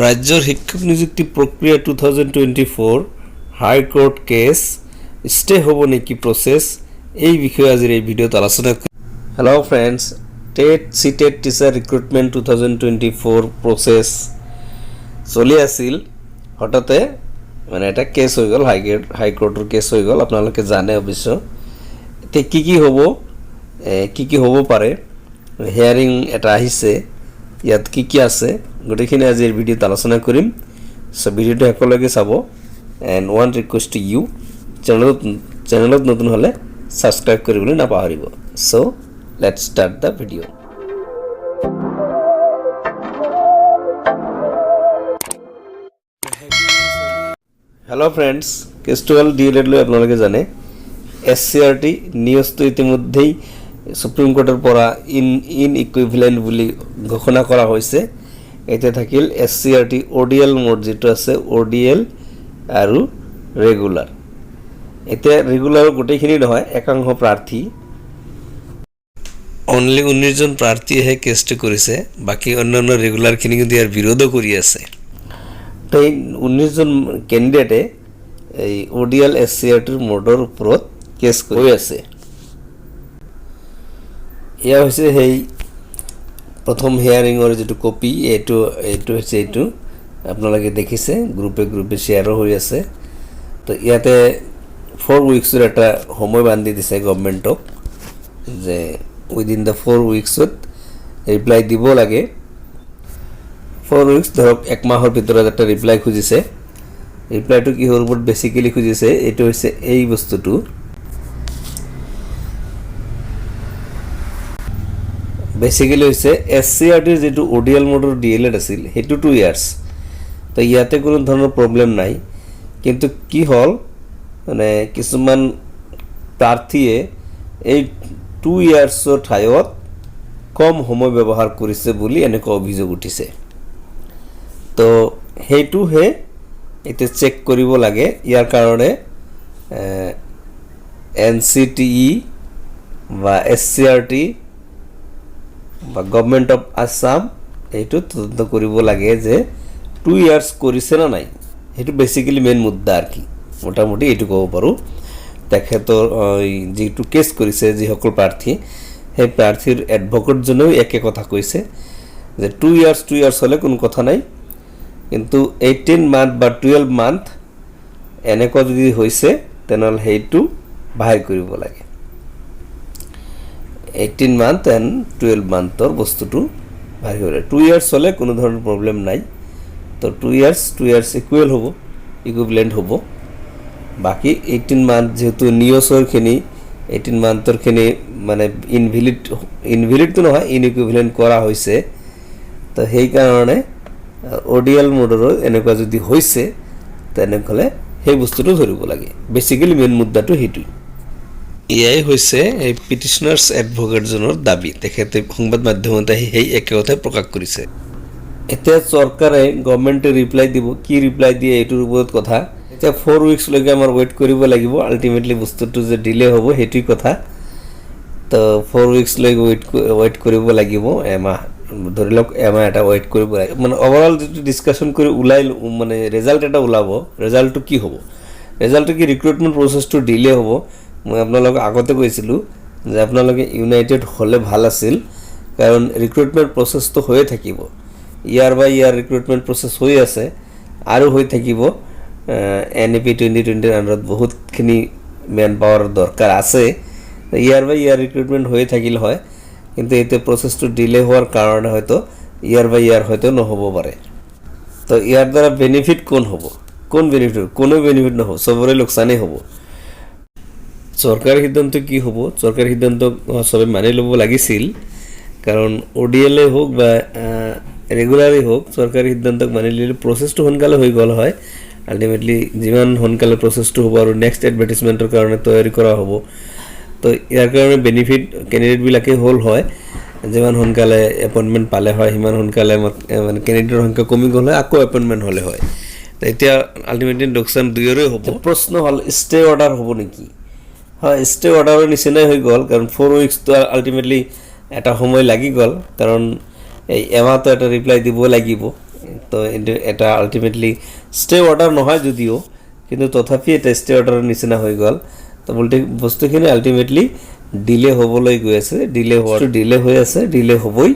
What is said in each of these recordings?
ৰাজ্যৰ শিক্ষক নিযুক্তি প্ৰক্ৰিয়া 2024 হাইকোৰ্ট কেছ ষ্টে হ'ব নেকি প্ৰসেস এই বিষয়ে আজিৰ এই ভিডিঅ'ত আলোচনা কৰিম। Hello' friends, TET CTET teacher recruitment 2024 process চলি আছিল। হঠাতে মানে এটা কেছ হৈ গ'ল, হাইকোৰ্টৰ কেছ হৈ গ'ল। আপোনালোকে জানে অৱশ্য এতিয়া কি হ'ব পাৰে। হিয়াৰিং এটা আহিছে, ইয়াত কি আছে গোটেইখিনি আজিৰ ভিডিঅ'ত আলোচনা কৰিম। সো ভিডিঅ'টো একেলগে চাব। And one request to you, চেনেলত নতুন হ'লে ছাবস্ক্ৰাইব কৰিবলৈ নাপাহৰিব। So let's start the video'. Hello' friends, কেছটো হ'ল DLED লৈ আপোনালোকে জানে SCRT নিউজটো ইতিমধ্যেই সুপ্ৰিম কোৰ্টৰ পৰা ইন ইকুইভেলেণ্ট বুলি ঘোষণা কৰা হৈছে। এতিয়া থাকিল SCRT ODL মোড যিটো আছে, ODL আৰু ৰেগুলাৰ। এতিয়া ৰেগুলাৰ গোটেইখিনি নহয়, একাংশ প্ৰাৰ্থী, অনলি 19জন প্ৰাৰ্থীয়েহে কেছটো কৰিছে। বাকী অন্যান্য ৰেগুলাৰখিনি কিন্তু ইয়াৰ বিৰোধো কৰি আছে। তো এই 19জন কেণ্ডিডেটে এই ODL SCRTৰ মোডৰ ওপৰত কেছ কৰি আছে। এয়া হৈছে সেই প্ৰথম হিয়াৰিঙৰ যিটো কপি, এইটো হৈছে এইটো আপোনালোকে দেখিছে, গ্ৰুপে শ্বেয়াৰো হৈ আছে। তো ইয়াতে 4 উইকছৰ এটা সময় বান্ধি দিছে গভৰ্ণমেণ্টক যে উইদিন দ্য 4 উইকছত ৰিপ্লাই দিব লাগে। 4 উইকছ ধৰক 1 মাহৰ ভিতৰত এটা ৰিপ্লাই খুজিছে। ৰিপ্লাইটো কিহৰ ওপৰত বেছিকেলি খুজিছে, এইটো হৈছে এই বস্তুটো। বেছিকেলি হৈছে SCRTৰ যিটো ODL মোডৰ DLED আছিল সেইটো 2 ইয়াৰ্ছ। তো ইয়াতে কোনো ধৰণৰ প্ৰব্লেম নাই, কিন্তু কি হ'ল মানে কিছুমান প্ৰাৰ্থীয়ে এই 2 ইয়াৰ্ছৰ ঠাইত কম সময় ব্যৱহাৰ কৰিছে বুলি এনেকুৱা অভিযোগ উঠিছে। তো সেইটোহে এতিয়া চেক কৰিব লাগে। ইয়াৰ কাৰণে NCTE বা SCRT বা গভৰ্ণমেণ্ট অফ আছাম এইটো তদন্ত কৰিব লাগে যে 2 ইয়াৰ্ছ কৰিছে না নাই। সেইটো বেছিকেলি মেইন মুদ্দা আৰু কি, মোটামুটি এইটো ক'ব পাৰোঁ। তেখেতৰ যিটো কেছ কৰিছে যিসকল প্ৰাৰ্থী, সেই প্ৰাৰ্থীৰ এডভকেটজনেও একে কথা কৈছে যে 2 ইয়াৰ্ছ হ'লে কোনো কথা নাই, কিন্তু 18 মান্থ বা 12 মান্থ এনেকুৱা যদি হৈছে তেনেহ'লে সেইটো বাহিৰ কৰিব লাগে। 18 মান্থ এণ্ড 12 মান্থৰ বস্তুটো বাহিৰ কৰিব লাগে। 2 ইয়াৰ্ছ হ'লে কোনো ধৰণৰ প্ৰব্লেম নাই। তো 2 ইয়াৰ্ছ ইকুইভেলেণ্ট হ'ব। বাকী 18 মান্থ যিহেতু নিউজৰখিনি 18 মান্থৰখিনি মানে ইনভেলিডটো নহয়, ইনইকুইভেলেণ্ট কৰা হৈছে। তো সেইকাৰণে ODL মোডৰো এনেকুৱা যদি হৈছে তেনেহ'লে সেই বস্তুটো ধৰিব লাগে। বেছিকেলি মেইন মুদ্দাটো সেইটোৱেই। এয়াই হৈছে এই পিটিশ্যনাৰ্ছ এডভকেটজনৰ দাবী। তেখেতে সংবাদ মাধ্যমত আহি সেই একে কথাই প্ৰকাশ কৰিছে। এতিয়া চৰকাৰে গভৰ্ণমেণ্টে ৰিপ্লাই দিব, কি ৰিপ্লাই দিয়ে এইটোৰ ওপৰত কথা। এতিয়া 4 উইকছলৈকে আমাৰ ৱেইট কৰিব লাগিব। আল্টিমেটলি বস্তুটো যে ডিলে হ'ব সেইটোৱেই কথা। তো 4 উইকছলৈকে ৱেইট কৰিব লাগিব, এমাহ ধৰি লওক, এমাহ এটা ৱেইট কৰিব লাগিব। মানে অভাৰঅল যিটো ডিছকাশ্যন কৰি মানে ৰেজাল্ট এটা ওলাব, ৰেজাল্টটো কি হ'ব? ৰেজাল্টটো কি ৰিক্ৰুটমেণ্ট প্ৰচেছটো ডিলে হ'ব? মই আপোনালোকক আগতে কৈছিলোঁ যে আপোনালোকে ইউনাইটেড হ'লে ভাল আছিল, কাৰণ ৰিক্ৰুটমেণ্ট প্ৰচেছটো হৈয়ে থাকিব। ইয়াৰ বাই ইয়াৰ ৰিক্ৰুটমেণ্ট প্ৰচেছ হৈ আছে আৰু হৈ থাকিব। NEP 2020ৰ আণ্ডাৰত বহুতখিনি মেন পাৱাৰ দৰকাৰ আছে। ইয়াৰ বাই ইয়াৰ ৰিক্ৰুটমেণ্ট হৈয়ে থাকিল হয়, কিন্তু এতিয়া প্ৰচেছটো ডিলে হোৱাৰ কাৰণে হয়তো ইয়াৰ বাই ইয়াৰ হয়তো নহ'ব পাৰে। তো ইয়াৰ দ্বাৰা বেনিফিট কোন হ'ব? কোনো বেনিফিট নহ'ব, চবৰে লোকচানেই হ'ব। চৰকাৰী সিদ্ধান্ত কি হ'ব? চৰকাৰী সিদ্ধান্ত চবে মানি ল'ব লাগিছিল, কাৰণ ODL হওক বা ৰেগুলাৰেই হওক, চৰকাৰী সিদ্ধান্তক মানি ল'লে প্ৰচেছটো সোনকালে হৈ গ'ল হয়। আল্টিমেটলি যিমান সোনকালে প্ৰচেছটো হ'ব আৰু নেক্সট এডভাৰটাইজমেণ্টৰ কাৰণে তৈয়াৰী কৰা হ'ব। তো ইয়াৰ কাৰণে বেনিফিট কেণ্ডিডেটবিলাকেই হ'ল হয়। যিমান সোনকালে এপইণ্টমেণ্ট পালে হয়, সিমান সোনকালে মানে কেণ্ডিডেটৰ সংখ্যা কমি গ'ল হয়, আকৌ এপইণ্টমেণ্ট হ'লে হয়। তো এতিয়া আল্টিমেটলি লোকচান দুয়োৰে হ'ব। প্ৰশ্ন হ'ল ষ্টে অৰ্ডাৰ হ'ব নেকি? হয়, ষ্টে অৰ্ডাৰৰ নিচিনাই হৈ গ'ল, কাৰণ 4 উইকছটো আল্টিমেটলি এটা সময় লাগি গ'ল, কাৰণ এই এমাহটো এটা ৰিপ্লাই দিব লাগিব। তো এটা আলটিমেটলি ষ্টে অৰ্ডাৰ নহয় যদিও কিন্তু তথাপি এটা ষ্টে অৰ্ডাৰৰ নিচিনা হৈ গ'ল তো বস্তুখিনি আলটিমেটলি ডিলে হ'বলৈ গৈ আছে ডিলে হৈ আছে ডিলে হ'বই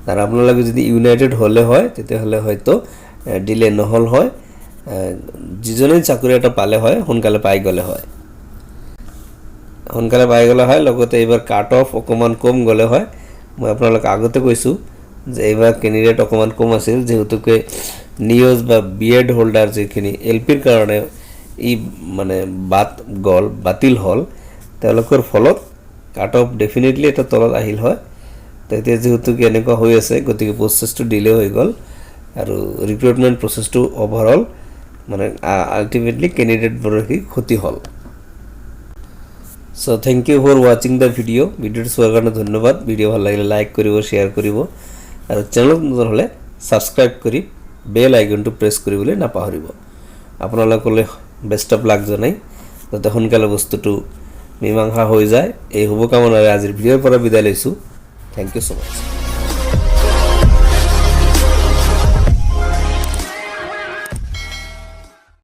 আৰু আপোনালোকে যদি ইউনাইটেড হ'লে হয় তেতিয়াহ'লে হয়তো ডিলে নহ'ল হয় যিজনে চাকৰি এটা পালে হয় সোনকালে পাই গ'লে হয় লগতে এইবাৰ কাট অফ অকণমান কম গ'লে হয় মই আপোনালোকক আগতে কৈছোঁ যে এইবাৰ কেণ্ডিডেট অকণমান কম আছিল যেহেতুকে নিউজ বা বিএড হোল্ডাৰ যিখিনি এলপিৰ কাৰণে ই মানে বাতিল হ'ল তেওঁলোকৰ ফলত কাট অফ ডেফিনেটলি এটা তলত আহিল হয় তেতিয়া যেহেতুকে এনেকুৱা হৈ আছে গতিকে প্ৰচেছটো ডিলে হৈ গ'ল আৰু ৰিক্ৰুটমেণ্ট প্ৰচেছটো অভাৰঅল মানে আলটিমেটলি কেণ্ডিডেটবোৰৰ ক্ষতি হ'ল so thank you for watching the ভিডিওটো চোৱাৰ কাৰণে ধন্যবাদ ভিডিও ভাল লাগিলে লাইক কৰিব শ্বেয়াৰ কৰিব আৰু চেনেলত নতুন হ'লে ছাবস্ক্ৰাইব কৰি বেল আইকনটো প্ৰেছ কৰিবলৈ নাপাহৰিব আপোনালোকলৈ বেষ্ট অফ লাক জনাই যাতে সোনকালে বস্তুটো মীমাংসা হৈ যায় এই শুভকামনাৰে আজিৰ ভিডিঅ'ৰ পৰা বিদায় লৈছোঁ থ্যাংক ইউ সো মাচ